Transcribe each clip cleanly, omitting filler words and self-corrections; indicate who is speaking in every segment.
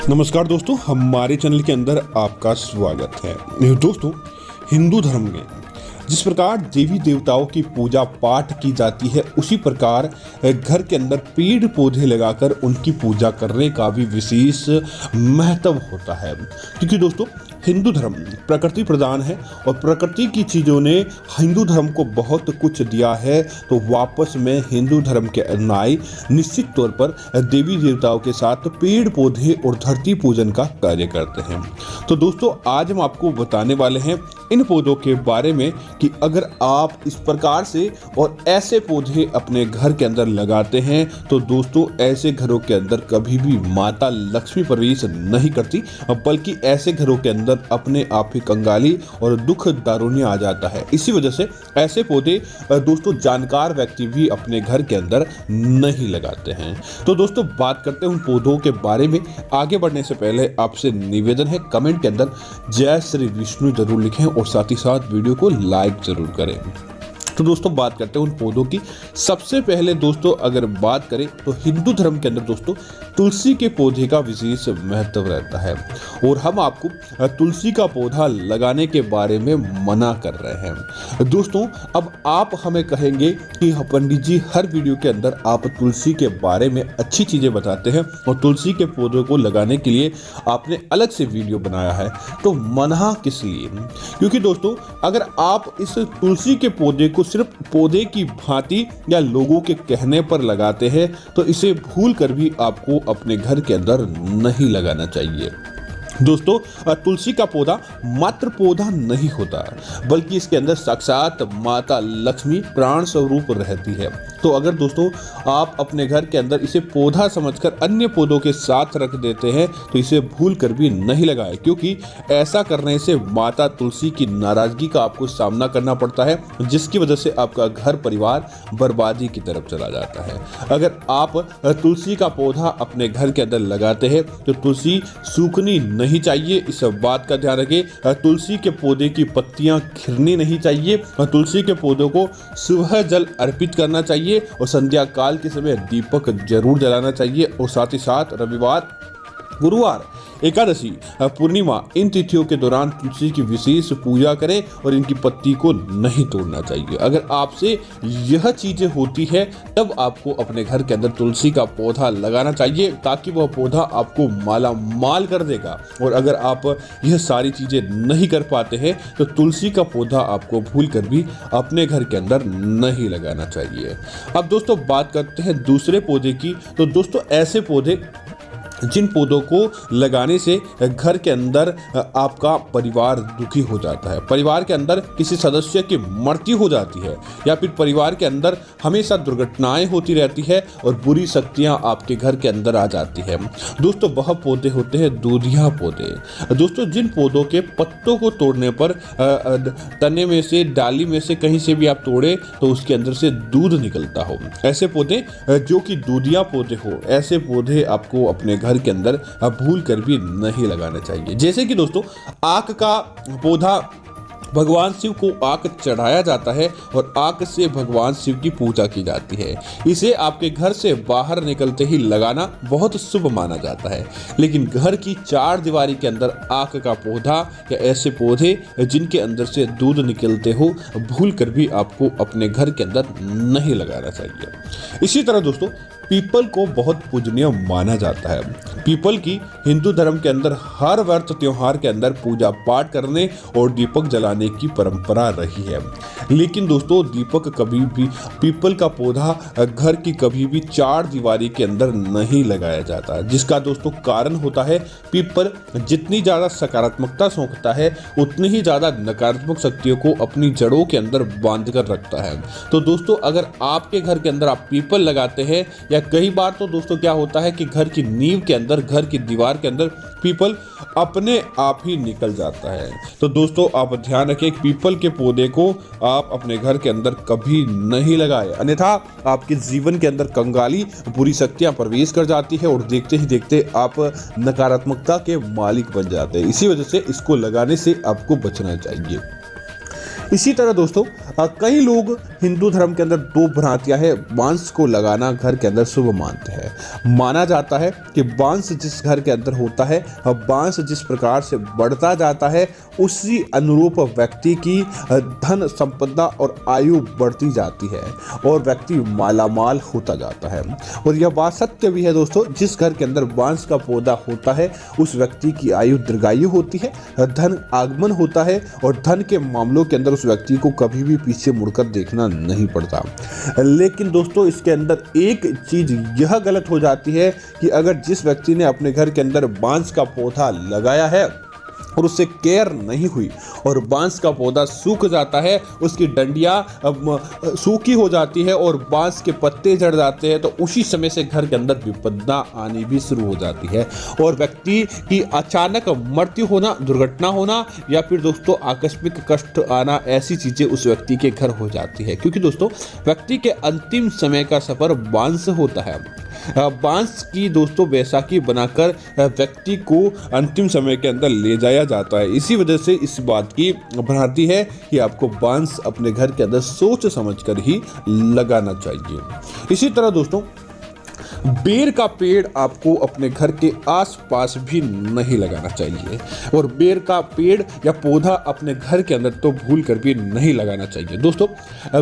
Speaker 1: नमस्कार दोस्तों, हमारे चैनल के अंदर आपका स्वागत है। दोस्तों, हिंदू धर्म में जिस प्रकार देवी देवताओं की पूजा पाठ की जाती है, उसी प्रकार घर के अंदर पेड़ पौधे लगाकर उनकी पूजा करने का भी विशेष महत्व होता है। क्योंकि दोस्तों, हिंदू धर्म प्रकृति प्रधान है और प्रकृति की चीज़ों ने हिंदू धर्म को बहुत कुछ दिया है, तो वापस में हिंदू धर्म के अनुयायी निश्चित तौर पर देवी देवताओं के साथ पेड़ पौधे और धरती पूजन का कार्य करते हैं। तो दोस्तों, आज हम आपको बताने वाले हैं इन पौधों के बारे में कि अगर आप इस प्रकार से और ऐसे पौधे अपने घर के अंदर लगाते हैं तो दोस्तों, ऐसे घरों के अंदर कभी भी माता लक्ष्मी प्रवेश नहीं करती, बल्कि ऐसे घरों के अंदर अपने आप ही कंगाली और दुख दारुण्य आ जाता है। इसी वजह से ऐसे पौधे दोस्तों जानकार व्यक्ति भी अपने घर के अंदर नहीं लगाते हैं। तो दोस्तों, बात करते हैं उन पौधों के बारे में। आगे बढ़ने से पहले आपसे निवेदन है, कमेंट के अंदर जय श्री विष्णु जरूर लिखें और साथ ही साथ वीडियो को लाइक जरूर करें। तो दोस्तों, बात करते हैं उन पौधों की। सबसे पहले दोस्तों अगर बात करें तो हिंदू धर्म के अंदर दोस्तों तुलसी के पौधे का विशेष महत्व रहता है और हम आपको तुलसी का पौधा लगाने के बारे में मना कर रहे हैं। दोस्तों, अब आप हमें कहेंगे कि पंडित जी हर वीडियो के अंदर आप तुलसी के बारे में अच्छी चीज़ें बताते हैं और तुलसी के पौधों को लगाने के लिए आपने अलग से वीडियो बनाया है, तो मना किस लिए? क्योंकि दोस्तों, अगर आप इस तुलसी के पौधे को सिर्फ पौधे की भांति या लोगों के कहने पर लगाते हैं तो इसे भूल कर भी आपको अपने घर के अंदर नहीं लगाना चाहिए। दोस्तों, तुलसी का पौधा मात्र पौधा नहीं होता, बल्कि इसके अंदर साक्षात माता लक्ष्मी प्राण स्वरूप रहती है। तो अगर दोस्तों आप अपने घर के अंदर इसे पौधा समझकर अन्य पौधों के साथ रख देते हैं तो इसे भूल कर भी नहीं लगाएं, क्योंकि ऐसा करने से माता तुलसी की नाराजगी का आपको सामना करना पड़ता है, जिसकी वजह से आपका घर परिवार बर्बादी की तरफ चला जाता है। अगर आप तुलसी का पौधा अपने घर के अंदर लगाते हैं तो तुलसी सूखनी नहीं चाहिए, इस बात का ध्यान रखें। तुलसी के पौधे की पत्तियां खिलनी नहीं चाहिए। तुलसी के पौधों को सुबह जल अर्पित करना चाहिए और संध्या काल के समय दीपक जरूर जलाना चाहिए और साथ ही साथ रविवार, गुरुवार, एकादशी, पूर्णिमा, इन तिथियों के दौरान तुलसी की विशेष पूजा करें और इनकी पत्ती को नहीं तोड़ना चाहिए। अगर आपसे यह चीजें होती है तब आपको अपने घर के अंदर तुलसी का पौधा लगाना चाहिए, ताकि वह पौधा आपको माला माल कर देगा। और अगर आप यह सारी चीजें नहीं कर पाते हैं तो तुलसी का पौधा आपको भूल कर भी अपने घर के अंदर नहीं लगाना चाहिए। अब दोस्तों, बात करते हैं दूसरे पौधे की। तो दोस्तों, ऐसे पौधे जिन पौधों को लगाने से घर के अंदर आपका परिवार दुखी हो जाता है, परिवार के अंदर किसी सदस्य की मृत्यु हो जाती है, या फिर परिवार के अंदर हमेशा दुर्घटनाएं होती रहती है और बुरी शक्तियां आपके घर के अंदर आ जाती है। दोस्तों, वह पौधे होते हैं दूधिया पौधे। दोस्तों, जिन पौधों के पत्तों को तोड़ने पर तने में से, डाली में से कहीं से भी आप तोड़े तो उसके अंदर से दूध निकलता हो, ऐसे पौधे जो कि दूधिया पौधे हो, ऐसे पौधे आपको अपने घर के अंदर भूल कर भी नहीं लगाना चाहिए। जैसे कि दोस्तों, आक का पौधा भगवान शिव को आक चढ़ाया जाता है और आक से भगवान शिव की पूजा की जाती है। इसे आपके घर से बाहर निकलते ही लगाना बहुत शुभ माना जाता है। लेकिन घर की चार दीवारी के अंदर आक का पौधा या ऐसे पौधे जिनके अंदर से दूध निकलते हो, भूल कर भी आपको अपने घर के अंदर नहीं लगाना चाहिए। इसी तरह दोस्तों, पीपल को बहुत पूजनीय माना जाता है। पीपल की हिंदू धर्म के अंदर हर व्रत त्योहार के अंदर पूजा पाठ करने और दीपक जलाने की परंपरा रही है। लेकिन दोस्तों, दीपक कभी भी, पीपल का पौधा घर की कभी भी चार दीवारी के अंदर नहीं लगाया जाता, जिसका दोस्तों कारण होता है, पीपल जितनी ज़्यादा सकारात्मकता सोखता है उतनी ही ज़्यादा नकारात्मक शक्तियों को अपनी जड़ों के अंदर बांध कर रखता है। तो दोस्तों, अगर आपके घर के अंदर आप पीपल लगाते हैं, या कई बार तो दोस्तों क्या होता है कि घर की नींव के अंदर, घर की दीवार के अंदर पीपल अपने आप ही निकल जाता है। तो दोस्तों, आप ध्यान रखें, पीपल के पौधे को आप अपने घर के अंदर कभी नहीं लगाएं, अन्यथा आपके जीवन के अंदर कंगाली, बुरी शक्तियां प्रवेश कर जाती है और देखते ही देखते आप नकारात्मकता के मालिक बन जाते हैं। इसी वजह से इसको लगाने से आपको बचना चाहिए। इसी तरह दोस्तों, कई लोग हिंदू धर्म के अंदर दो भ्रांतियां हैं। बांस को लगाना घर के अंदर शुभ मानते हैं। माना जाता है कि बांस जिस घर के अंदर होता है, बांस जिस प्रकार से बढ़ता जाता है, उसी अनुरूप व्यक्ति की धन संपदा और आयु बढ़ती जाती है और व्यक्ति मालामाल होता जाता है। और यह बात सत्य भी है दोस्तों, जिस घर के अंदर बांस का पौधा होता है उस व्यक्ति की आयु दीर्घायु होती है, धन आगमन होता है और धन के मामलों के अंदर उस व्यक्ति को कभी भी पीछे मुड़कर देखना नहीं पड़ता। लेकिन दोस्तों इसके अंदर एक चीज यह गलत हो जाती है कि अगर जिस व्यक्ति ने अपने घर के अंदर बांस का पौधा लगाया है और उससे केयर नहीं हुई और बांस का पौधा सूख जाता है, उसकी डंडियां सूखी हो जाती है और बांस के पत्ते झड़ जाते हैं, तो उसी समय से घर के अंदर विपदा आनी भी शुरू हो जाती है और व्यक्ति की अचानक मृत्यु होना, दुर्घटना होना या फिर दोस्तों आकस्मिक कष्ट आना, ऐसी चीजें उस व्यक्ति के घर हो जाती है। क्योंकि दोस्तों व्यक्ति के अंतिम समय का सफर बांस होता है। बांस की दोस्तों बैसाखी बनाकर व्यक्ति को अंतिम समय के अंदर ले जाया जाता है। इसी वजह से इस बात की भ्रांति है कि आपको बांस अपने घर के अंदर सोच समझकर ही लगाना चाहिए। इसी तरह दोस्तों बेर का पेड़ आपको अपने घर के आसपास भी नहीं लगाना चाहिए और बेर का पेड़ या पौधा अपने घर के अंदर तो भूल कर भी नहीं लगाना चाहिए। दोस्तों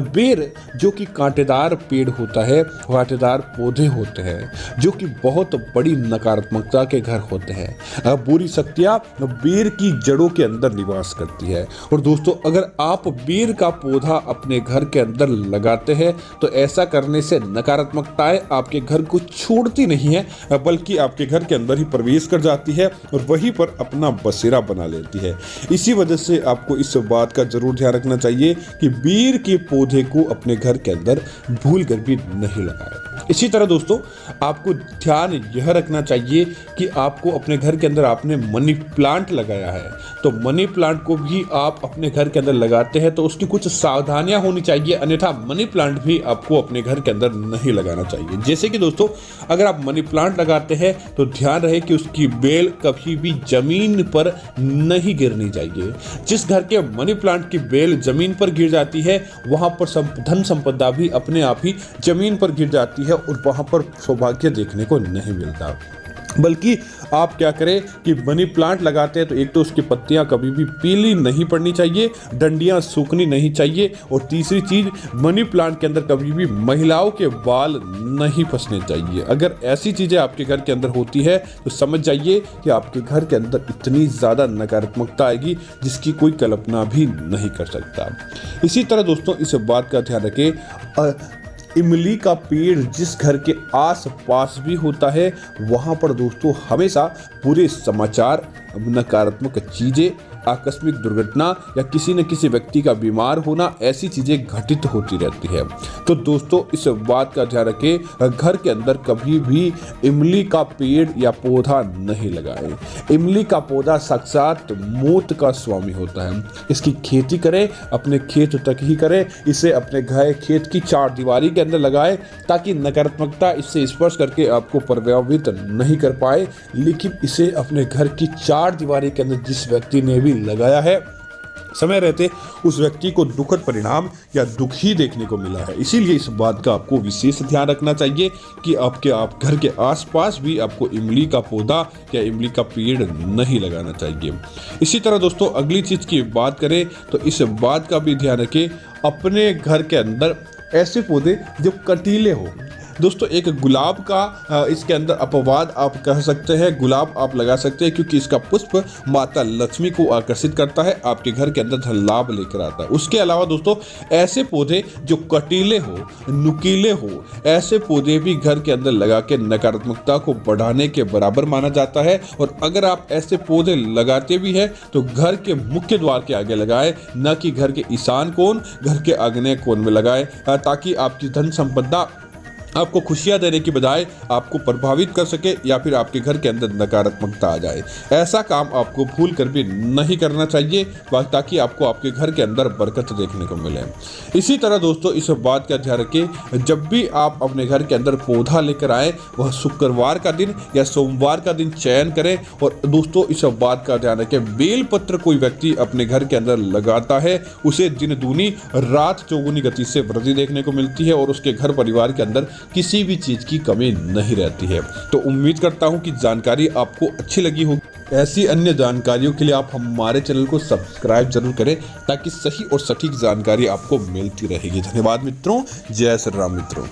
Speaker 1: बेर जो कि कांटेदार पेड़ होता है, कांटेदार पौधे होते हैं जो कि बहुत बड़ी नकारात्मकता के घर होते हैं। बुरी शक्तियां बेर की जड़ों के अंदर निवास करती है। और दोस्तों अगर आप बेर का पौधा अपने घर के अंदर लगाते हैं तो ऐसा करने से नकारात्मकताएं आपके घर को छोड़ती नहीं है, बल्कि आपके घर के अंदर ही प्रवेश कर जाती है और वहीं पर अपना बसेरा बना लेती है। इसी वजह से आपको इस बात का जरूर ध्यान रखना चाहिए कि बेर के पौधे को अपने घर के अंदर भूल कर भी नहीं लगाएं। इसी तरह दोस्तों आपको ध्यान यह रखना चाहिए कि आपको अपने घर के अंदर आपने मनी प्लांट लगाया है तो मनी प्लांट को भी आप अपने घर के अंदर लगाते हैं तो उसकी कुछ सावधानियां होनी चाहिए, अन्यथा मनी प्लांट भी आपको अपने घर के अंदर नहीं लगाना चाहिए। जैसे कि दोस्तों अगर आप मनी प्लांट लगाते हैं तो ध्यान रहे कि उसकी बेल कभी भी जमीन पर नहीं गिरनी चाहिए। जिस घर के मनी प्लांट की बेल जमीन पर गिर जाती है वहां पर धन संपदा भी अपने आप ही जमीन पर गिर जाती है और वहां पर सौभाग्य देखने को नहीं मिलता। बल्कि आप क्या करें कि मनी प्लांट लगाते हैं तो एक तो उसकी पत्तियां कभी भी पीली नहीं पड़नी चाहिए, डंडियां सूखनी नहीं चाहिए और तीसरी चीज मनी प्लांट के अंदर कभी भी महिलाओं के बाल नहीं फंसने चाहिए। अगर ऐसी चीजें आपके घर के अंदर होती है तो समझ जाइए कि आपके घर के अंदर इतनी ज्यादा नकारात्मकता आएगी जिसकी कोई कल्पना भी नहीं कर सकता। इसी तरह दोस्तों इस बात का ध्यान रखें, इमली का पेड़ जिस घर के आस पास भी होता है वहाँ पर दोस्तों हमेशा बुरे समाचार, नकारात्मक चीज़ें, आकस्मिक दुर्घटना या किसी न किसी व्यक्ति का बीमार होना, ऐसी चीज़ें घटित होती रहती है। तो दोस्तों इस बात का ध्यान रखें, घर के अंदर कभी भी इमली का पेड़ या पौधा नहीं लगाएं। इमली का पौधा साक्षात मौत का स्वामी होता है। इसकी खेती करें, अपने खेत तक ही करें, इसे अपने घर खेत की चार दीवारी के अंदर लगाएं ताकि नकारात्मकता इससे स्पर्श करके आपको प्रभावित नहीं कर पाए। लेकिन इसे अपने घर की चार दीवारी के अंदर जिस व्यक्ति ने भी लगाया है, समय रहते उस व्यक्ति को दुखद परिणाम या दुख ही देखने को मिला है। इसीलिए इस बात का आपको विशेष ध्यान रखना चाहिए कि आप घर के आसपास भी आपको इमली का पौधा या इमली का पेड़ नहीं लगाना चाहिए। इसी तरह दोस्तों अगली चीज की बात करें तो इस बात का भी ध्यान रखें, अपने घर के अंदर ऐसे पौधे जो कंटीले हो। दोस्तों एक गुलाब का इसके अंदर अपवाद आप कह सकते हैं, गुलाब आप लगा सकते हैं क्योंकि इसका पुष्प माता लक्ष्मी को आकर्षित करता है, आपके घर के अंदर धन लाभ लेकर आता है। उसके अलावा दोस्तों ऐसे पौधे जो कटीले हो, नुकीले हो, ऐसे पौधे भी घर के अंदर लगा के नकारात्मकता को बढ़ाने के बराबर माना जाता है। और अगर आप ऐसे पौधे लगाते भी हैं तो घर के मुख्य द्वार के आगे लगाएं, न कि घर के ईशान कोण, घर के आग्नेय कोण में लगाएं, ताकि आपकी धन संपदा आपको खुशियां देने की बजाय आपको प्रभावित कर सके या फिर आपके घर के अंदर नकारात्मकता आ जाए। ऐसा काम आपको भूल कर भी नहीं करना चाहिए ताकि आपको आपके घर के अंदर बरकत देखने को मिले। इसी तरह दोस्तों इस बात का ध्यान रखें, जब भी आप अपने घर के अंदर पौधा लेकर आए वह शुक्रवार का दिन या सोमवार का दिन चयन करें। और दोस्तों इस बात का ध्यान रखें, बेलपत्र कोई व्यक्ति अपने घर के अंदर लगाता है उसे दिन दूनी रात चौगुनी गति से वृद्धि देखने को मिलती है और उसके घर परिवार के अंदर किसी भी चीज की कमी नहीं रहती है। तो उम्मीद करता हूं कि जानकारी आपको अच्छी लगी होगी। ऐसी अन्य जानकारियों के लिए आप हमारे चैनल को सब्सक्राइब जरूर करें ताकि सही और सटीक जानकारी आपको मिलती रहेगी। धन्यवाद मित्रों, जय श्री राम मित्रों।